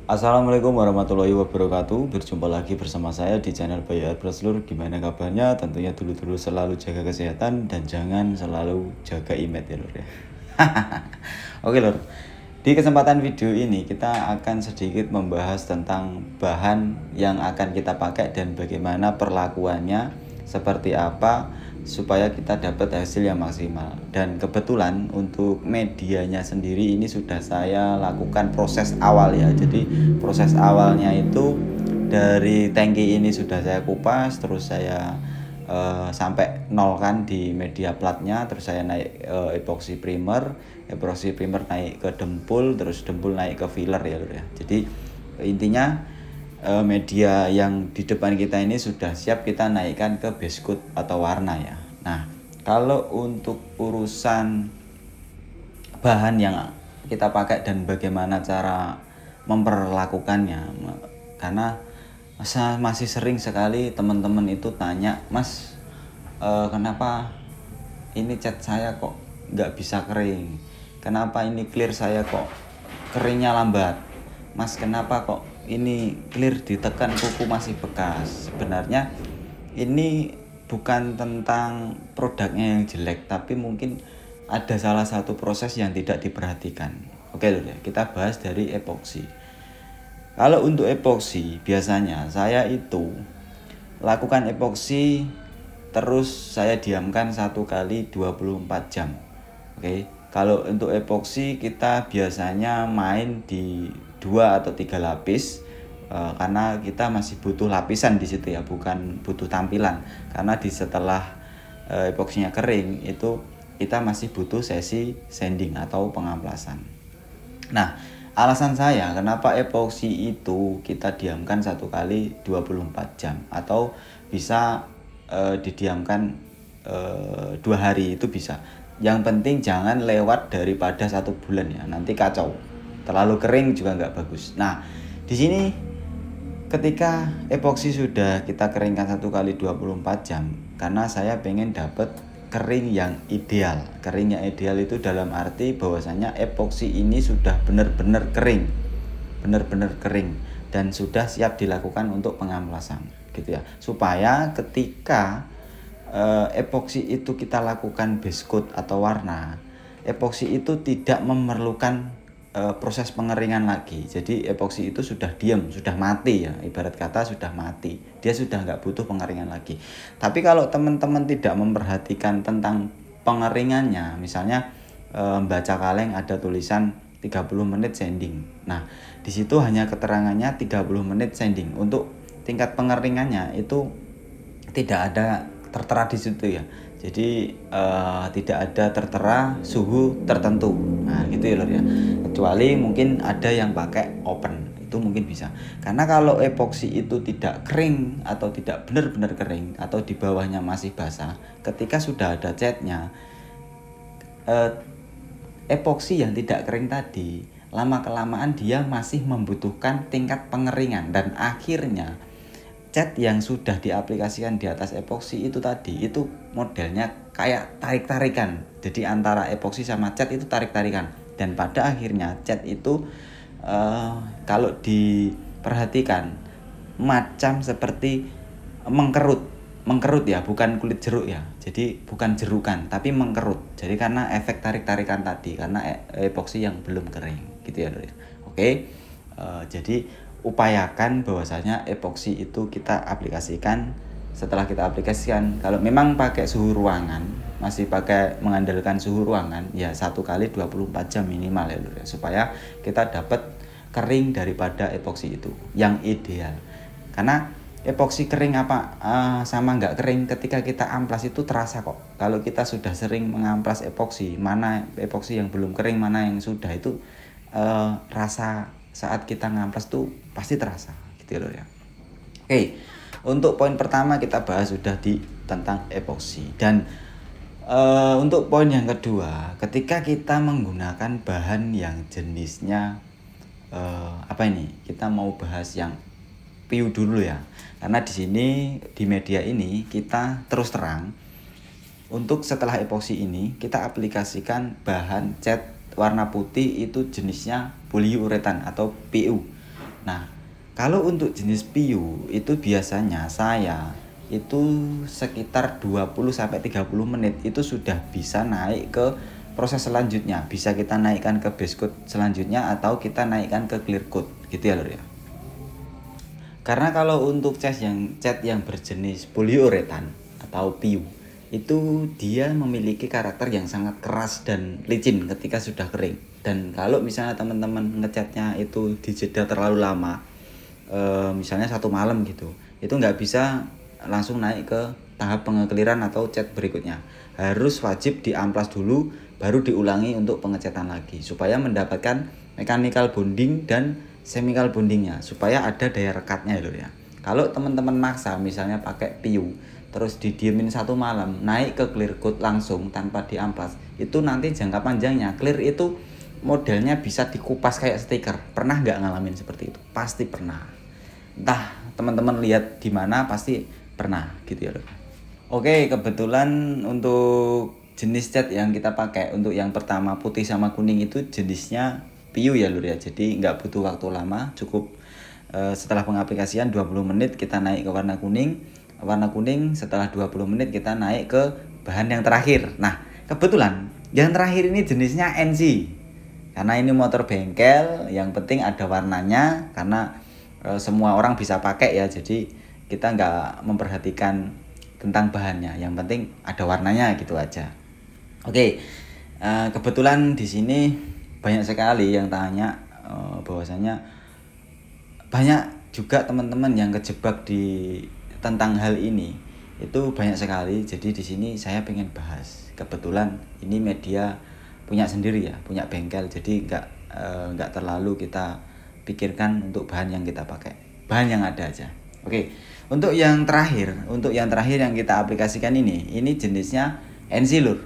Assalamualaikum warahmatullahi wabarakatuh. Berjumpa lagi bersama saya di channel Bayu Airbrush Lur. Gimana kabarnya? Tentunya dulu selalu jaga kesehatan dan jangan selalu jaga image ya Lur ya. Oke Lur. Di kesempatan video ini kita akan sedikit membahas tentang bahan yang akan kita pakai dan bagaimana perlakuannya, seperti apa supaya kita dapat hasil yang maksimal. Dan kebetulan untuk medianya sendiri ini sudah saya lakukan proses awal ya. Jadi proses awalnya itu dari tangki ini sudah saya kupas, terus saya sampai nol kan di media platnya, terus saya naik epoxy primer naik ke dempul, terus dempul naik ke filler ya Lur ya. Jadi intinya media yang di depan kita ini sudah siap kita naikkan ke base coat atau warna ya. Nah, kalau untuk urusan bahan yang kita pakai dan bagaimana cara memperlakukannya, karena masih sering sekali teman-teman itu tanya, Mas, kenapa ini cat saya kok nggak bisa kering? Kenapa ini clear saya kok keringnya lambat? Mas, kenapa kok ini clear ditekan kuku masih bekas? Sebenarnya ini bukan tentang produknya yang jelek, tapi mungkin ada salah satu proses yang tidak diperhatikan. Oke Lur ya, kita bahas dari epoksi. Kalau untuk epoksi biasanya saya itu lakukan epoksi terus saya diamkan 1 kali 24 jam. Oke. Kalau untuk epoksi kita biasanya main di 2 atau 3 lapis, karena kita masih butuh lapisan di situ ya, bukan butuh tampilan. Karena di setelah epoksinya kering itu kita masih butuh sesi sanding atau pengamplasan. Nah, alasan saya kenapa epoksi itu kita diamkan 1 kali 24 jam atau bisa didiamkan 2 hari itu bisa. Yang penting jangan lewat daripada 1 bulan ya, nanti kacau. Terlalu kering juga nggak bagus. Nah, di sini ketika epoksi sudah kita keringkan 1 kali 24 jam, karena saya pengen dapat kering yang ideal. Kering yang ideal itu dalam arti bahwasanya epoksi ini sudah benar-benar kering. Benar-benar kering dan sudah siap dilakukan untuk pengamplasan gitu ya. Supaya ketika epoksi itu kita lakukan base coat atau warna, epoksi itu tidak memerlukan proses pengeringan lagi. Jadi epoksi itu sudah diam, sudah mati ya, ibarat kata sudah mati, dia sudah nggak butuh pengeringan lagi. Tapi kalau teman-teman tidak memperhatikan tentang pengeringannya, misalnya baca kaleng ada tulisan 30 menit sanding, nah di situ hanya keterangannya 30 menit sanding. Untuk tingkat pengeringannya itu tidak ada tertera di situ ya. Jadi tidak ada tertera suhu tertentu. Nah gitu ya Lur ya. Kecuali mungkin ada yang pakai open, itu mungkin bisa. Karena kalau epoksi itu tidak kering atau tidak benar-benar kering atau di bawahnya masih basah, ketika sudah ada catnya, epoksi yang tidak kering tadi lama kelamaan dia masih membutuhkan tingkat pengeringan, dan akhirnya cat yang sudah diaplikasikan di atas epoksi itu tadi itu modelnya kayak tarik-tarikan. Jadi antara epoksi sama cat itu tarik-tarikan, dan pada akhirnya cat itu kalau diperhatikan macam seperti mengkerut ya, bukan kulit jeruk ya. Jadi bukan jerukan tapi mengkerut. Jadi karena efek tarik-tarikan tadi, karena epoksi yang belum kering gitu ya Lur. Oke. Jadi upayakan bahwasanya epoksi itu kita aplikasikan. Setelah kita aplikasikan, kalau memang pakai suhu ruangan, masih pakai mengandalkan suhu ruangan ya, 1 kali 24 jam minimal ya Lur ya, supaya kita dapat kering daripada epoksi itu yang ideal. Karena epoksi kering apa sama nggak kering ketika kita amplas itu terasa kok. Kalau kita sudah sering mengamplas epoksi, mana epoksi yang belum kering, mana yang sudah, itu rasa saat kita ngamplas tuh pasti terasa gitu loh ya. Oke, untuk poin pertama kita bahas sudah di tentang epoksi. Dan untuk poin yang kedua, ketika kita menggunakan bahan yang jenisnya apa ini? Kita mau bahas yang PU dulu ya. Karena di sini di media ini kita terus terang, untuk setelah epoksi ini kita aplikasikan bahan cat warna putih itu jenisnya poliuretan atau PU. Nah, kalau untuk jenis PIU itu biasanya saya itu sekitar 20-30 menit itu sudah bisa naik ke proses selanjutnya. Bisa kita naikkan ke base coat selanjutnya atau kita naikkan ke clear coat gitu ya lur ya. Karena kalau untuk cat yang berjenis poliuretan atau PIU itu dia memiliki karakter yang sangat keras dan licin ketika sudah kering. Dan kalau misalnya teman-teman ngecatnya itu dijeda terlalu lama, misalnya 1 malam gitu, itu nggak bisa langsung naik ke tahap pengekliran atau cat berikutnya. Harus wajib diamplas dulu, baru diulangi untuk pengecatan lagi supaya mendapatkan mechanical bonding dan chemical bondingnya, supaya ada daya rekatnya loh ya. Kalau teman-teman maksa misalnya pakai PIU terus didiemin 1 malam naik ke clear coat langsung tanpa diamplas, itu nanti jangka panjangnya clear itu modelnya bisa dikupas kayak stiker. Pernah nggak ngalamin seperti itu? Pasti pernah. Entah teman-teman lihat di mana, pasti pernah gitu ya loh. Oke, kebetulan untuk jenis cat yang kita pakai untuk yang pertama putih sama kuning itu jenisnya PIU ya lur ya. Jadi nggak butuh waktu lama, cukup setelah pengaplikasian 20 menit kita naik ke warna kuning. Warna kuning setelah 20 menit kita naik ke bahan yang terakhir. Nah, kebetulan yang terakhir ini jenisnya NC. Karena ini motor bengkel, yang penting ada warnanya karena semua orang bisa pakai ya. Jadi kita nggak memperhatikan tentang bahannya, yang penting ada warnanya gitu aja. Oke, kebetulan di sini banyak sekali yang tanya bahwasanya banyak juga teman-teman yang kejebak di tentang hal ini. Itu banyak sekali. Jadi di sini saya pengen bahas. Kebetulan ini media punya sendiri ya, punya bengkel. Jadi nggak terlalu kita pikirkan untuk bahan yang kita pakai. Bahan yang ada aja. Oke. Untuk yang terakhir yang kita aplikasikan ini jenisnya NC lur.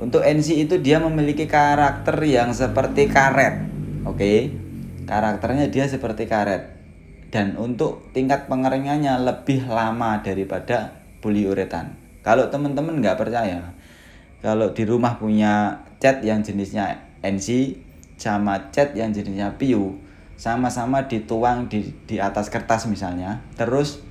Untuk NC itu dia memiliki karakter yang seperti karet. Oke. Karakternya dia seperti karet. Dan untuk tingkat pengeringannya lebih lama daripada poliuretan. Kalau teman-teman nggak percaya, kalau di rumah punya cat yang jenisnya NC sama cat yang jenisnya PIU, sama-sama dituang di atas kertas misalnya, terus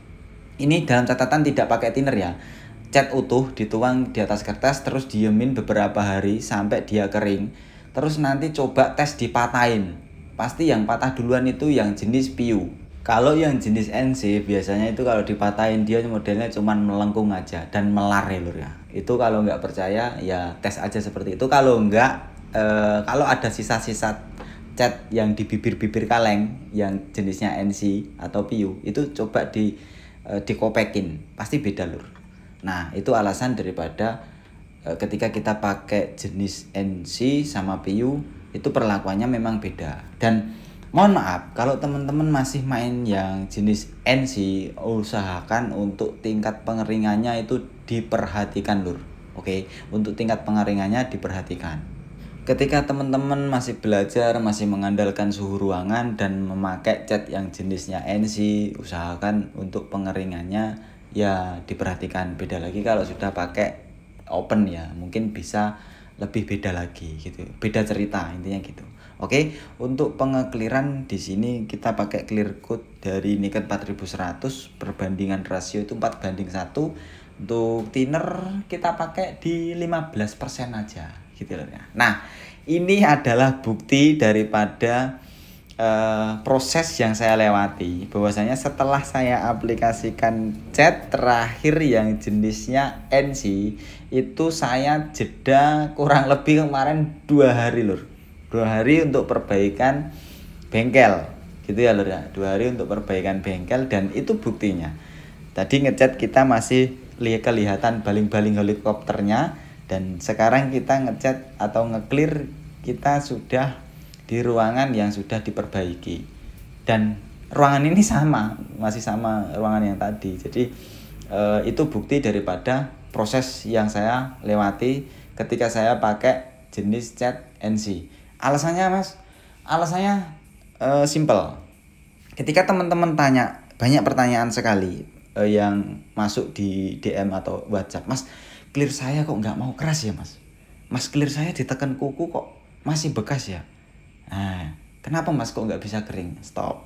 ini dalam catatan tidak pakai thinner ya, cat utuh dituang di atas kertas terus diemin beberapa hari sampai dia kering, terus nanti coba tes dipatahin, pasti yang patah duluan itu yang jenis PIU. Kalau yang jenis NC biasanya itu kalau dipatahin dia modelnya cuman melengkung aja dan melar ya lur ya. Itu kalau nggak percaya ya tes aja seperti itu. Kalau nggak kalau ada sisa-sisa cat yang di bibir-bibir kaleng yang jenisnya NC atau PIU itu coba dikopekin, pasti beda lur. Nah, itu alasan daripada ketika kita pakai jenis NC sama PIU itu perlakuannya memang beda. Dan mohon maaf, kalau teman-teman masih main yang jenis NC, usahakan untuk tingkat pengeringannya itu diperhatikan lur. Oke, untuk tingkat pengeringannya diperhatikan. Ketika teman-teman masih belajar, masih mengandalkan suhu ruangan dan memakai cat yang jenisnya NC, usahakan untuk pengeringannya ya diperhatikan. Beda lagi kalau sudah pakai open ya, mungkin bisa lebih beda lagi gitu. Beda cerita intinya gitu. Oke, untuk pengekliran di sini kita pakai clear coat dari Nikon 4100, perbandingan rasio itu 4:1. Untuk thinner kita pakai di 15% aja gitu loh ya. Nah, ini adalah bukti daripada proses yang saya lewati, bahwasanya setelah saya aplikasikan cat terakhir yang jenisnya NC itu saya jeda kurang lebih kemarin 2 hari lur. 2 hari untuk perbaikan bengkel gitu ya lur ya. 2 hari untuk perbaikan bengkel dan itu buktinya. Tadi ngecat kita masih kelihatan baling-baling helikopternya, dan sekarang kita ngecat atau ngeclear kita sudah di ruangan yang sudah diperbaiki. Dan ruangan ini masih sama ruangan yang tadi. Jadi itu bukti daripada proses yang saya lewati ketika saya pakai jenis cat NC. Alasannya mas, simple. Ketika teman-teman tanya, banyak pertanyaan sekali yang masuk di DM atau WhatsApp, mas clear saya kok nggak mau keras ya mas, clear saya ditekan kuku kok masih bekas ya. Nah, kenapa mas kok nggak bisa kering? Stop.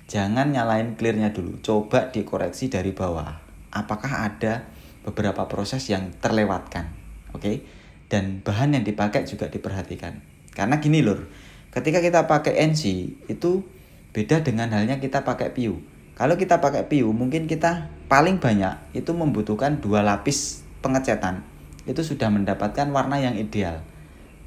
jangan nyalain clearnya dulu, coba dikoreksi dari bawah. Apakah ada beberapa proses yang terlewatkan, oke? Dan bahan yang dipakai juga diperhatikan. Karena gini lur, ketika kita pakai NC itu beda dengan halnya kita pakai PU. Kalau kita pakai PU mungkin kita paling banyak itu membutuhkan 2 lapis pengecetan. Itu sudah mendapatkan warna yang ideal.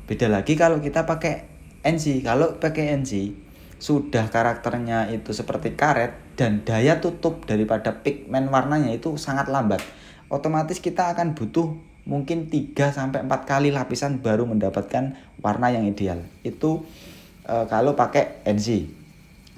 Beda lagi kalau kita pakai NC. Kalau pakai NC sudah karakternya itu seperti karet dan daya tutup daripada pigmen warnanya itu sangat lambat. Otomatis kita akan butuh mungkin 3-4 kali lapisan baru mendapatkan warna yang ideal. Itu kalau pakai NC.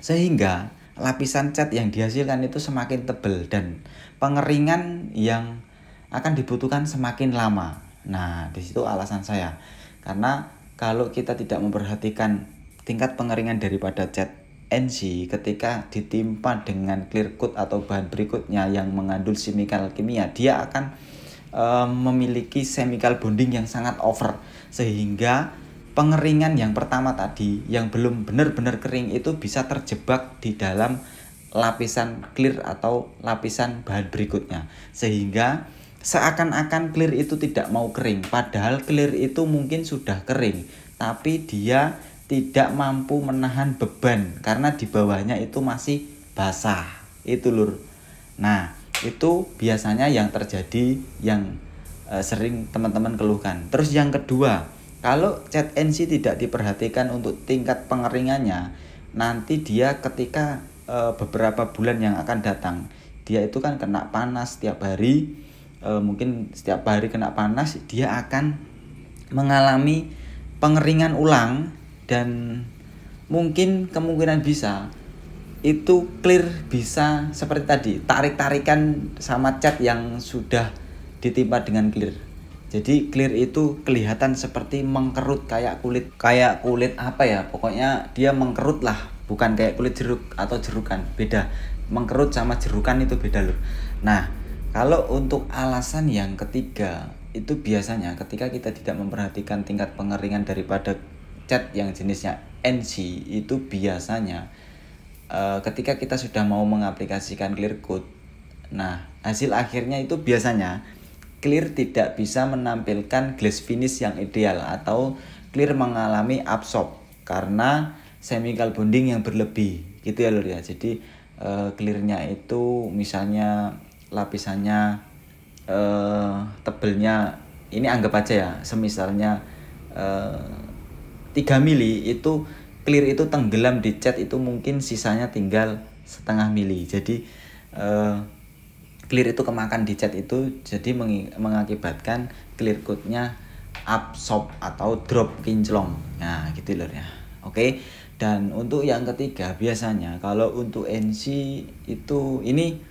Sehingga lapisan cat yang dihasilkan itu semakin tebal dan pengeringan yang akan dibutuhkan semakin lama. Nah, di situ alasan saya. Karena kalau kita tidak memperhatikan tingkat pengeringan daripada cat NC ketika ditimpa dengan clear coat atau bahan berikutnya yang mengandung chemical kimia, dia akan memiliki chemical bonding yang sangat over, sehingga pengeringan yang pertama tadi yang belum benar-benar kering itu bisa terjebak di dalam lapisan clear atau lapisan bahan berikutnya, sehingga seakan-akan clear itu tidak mau kering, padahal clear itu mungkin sudah kering tapi dia tidak mampu menahan beban karena di bawahnya itu masih basah. Itu lur. Nah, itu biasanya yang terjadi, yang sering teman-teman keluhkan. Terus yang kedua, kalau cat NC tidak diperhatikan untuk tingkat pengeringannya, nanti dia ketika beberapa bulan yang akan datang, dia itu kan kena panas setiap hari. Mungkin setiap hari kena panas, dia akan mengalami pengeringan ulang dan mungkin kemungkinan bisa itu clear bisa seperti tadi, tarik-tarikan sama cat yang sudah ditimpa dengan clear. Jadi clear itu kelihatan seperti mengkerut kayak kulit apa ya, pokoknya dia mengkerut lah, bukan kayak kulit jeruk atau jerukan, beda. Mengkerut sama jerukan itu beda loh. Nah, kalau untuk alasan yang ketiga, itu biasanya ketika kita tidak memperhatikan tingkat pengeringan daripada cat yang jenisnya NC, itu biasanya ketika kita sudah mau mengaplikasikan clear coat, nah hasil akhirnya itu biasanya clear tidak bisa menampilkan glass finish yang ideal atau clear mengalami absorb karena chemical bonding yang berlebih gitu ya lur ya. Jadi clearnya itu misalnya lapisannya tebelnya ini anggap aja ya, semisalnya 3 mili, itu clear itu tenggelam di cat itu mungkin sisanya tinggal setengah mili. Jadi clear itu kemakan di cat itu, jadi mengakibatkan clear coatnya absorb atau drop kinclong. Nah gitu lur ya. Oke. Dan untuk yang ketiga biasanya kalau untuk NC itu ini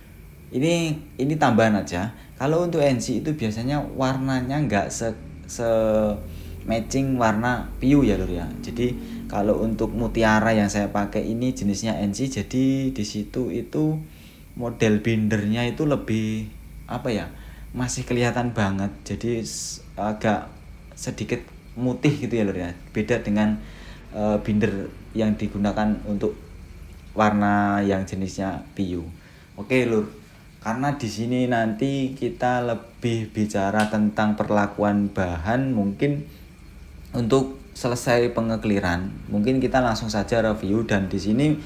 tambahan aja. Kalau untuk NC itu biasanya warnanya nggak se matching warna PU ya lur ya. Jadi kalau untuk mutiara yang saya pakai ini jenisnya NC, jadi di situ itu model bindernya itu lebih apa ya, masih kelihatan banget, jadi agak sedikit mutih gitu ya lur ya. Beda dengan binder yang digunakan untuk warna yang jenisnya PU. Oke lur. Karena di sini nanti kita lebih bicara tentang perlakuan bahan, mungkin untuk selesai pengekliran, mungkin kita langsung saja review. Dan di sini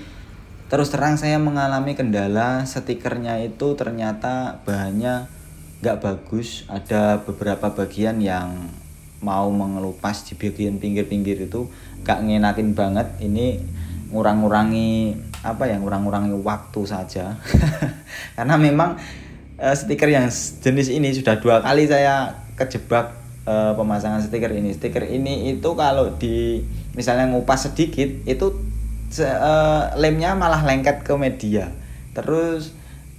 terus terang saya mengalami kendala, stikernya itu ternyata bahannya nggak bagus. Ada beberapa bagian yang mau mengelupas di bagian pinggir-pinggir itu nggak ngenakin banget. Ini ngurangi waktu saja. Karena memang stiker yang jenis ini sudah 2 kali saya kejebak pemasangan stiker ini. Stiker ini itu kalau di misalnya ngupas sedikit itu lemnya malah lengket ke media. Terus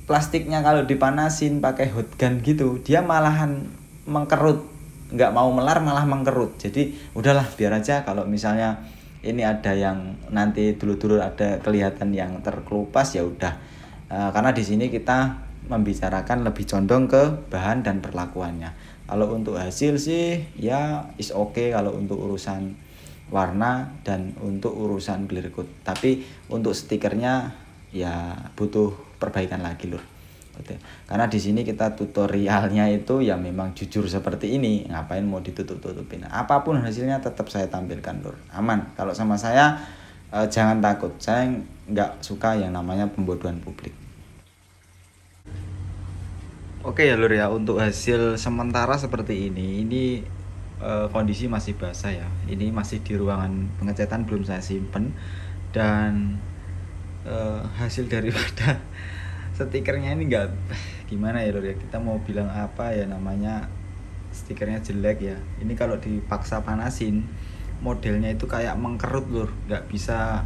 plastiknya kalau dipanasin pakai hot gun gitu, dia malahan mengkerut, nggak mau melar malah mengkerut. Jadi udahlah biar aja, kalau misalnya ini ada yang nanti dulu-dulu ada kelihatan yang terkelupas ya udah. Karena di sini kita membicarakan lebih condong ke bahan dan perlakuannya. Kalau untuk hasil sih ya is okay kalau untuk urusan warna dan untuk urusan clear coat. Tapi untuk stikernya ya butuh perbaikan lagi lur. Karena di sini kita tutorialnya itu ya memang jujur seperti ini, ngapain mau ditutup-tutupin. Apapun hasilnya tetap saya tampilkan lur, aman. Kalau sama saya jangan takut, saya nggak suka yang namanya pembodohan publik. Oke ya lur ya, untuk hasil sementara seperti ini kondisi masih basah ya. Ini masih di ruangan pengecetan, belum saya simpen. Dan hasil daripada stikernya ini enggak, gimana ya lur ya, kita mau bilang apa ya, namanya stikernya jelek ya. Ini kalau dipaksa panasin modelnya itu kayak mengkerut lur, nggak bisa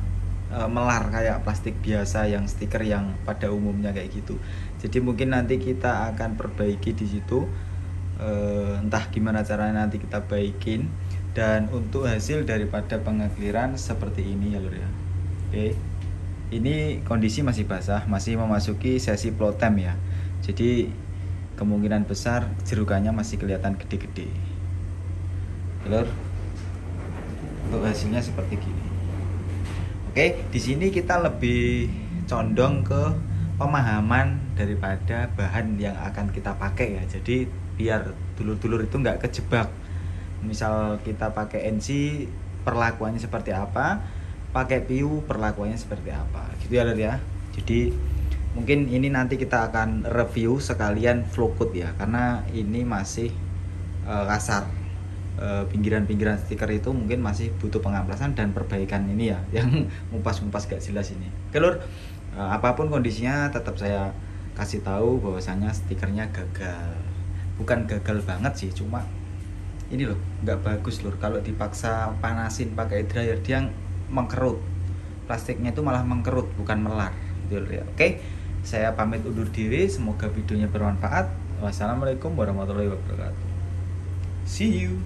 melar kayak plastik biasa yang stiker yang pada umumnya kayak gitu. Jadi mungkin nanti kita akan perbaiki di situ, entah gimana caranya nanti kita baikin. Dan untuk hasil daripada pengakliran seperti ini ya lur ya. Oke, ini kondisi masih basah, masih memasuki sesi plotem ya. Jadi kemungkinan besar jerukannya masih kelihatan gede-gede. Lur, untuk hasilnya seperti gini. Oke, di sini kita lebih condong ke pemahaman daripada bahan yang akan kita pakai ya. Jadi biar dulur-dulur itu nggak kejebak. Misal kita pakai NC, perlakuannya seperti apa, pakai PU perlakuannya seperti apa, gitu ya lur ya. Jadi mungkin ini nanti kita akan review sekalian flow code ya, karena ini masih kasar. Pinggiran-pinggiran stiker itu mungkin masih butuh pengamplasan dan perbaikan ini ya, yang ngupas-ngupas gak jelas ini. Oke lur, apapun kondisinya tetap saya kasih tahu bahwasanya stikernya gagal. Bukan gagal banget sih, cuma ini loh nggak bagus lur. Kalau dipaksa panasin pakai dryer dia mengkerut, plastiknya itu malah mengkerut bukan melar gitu ya. Oke, saya pamit undur diri, semoga videonya bermanfaat. Wassalamualaikum warahmatullahi wabarakatuh. See you.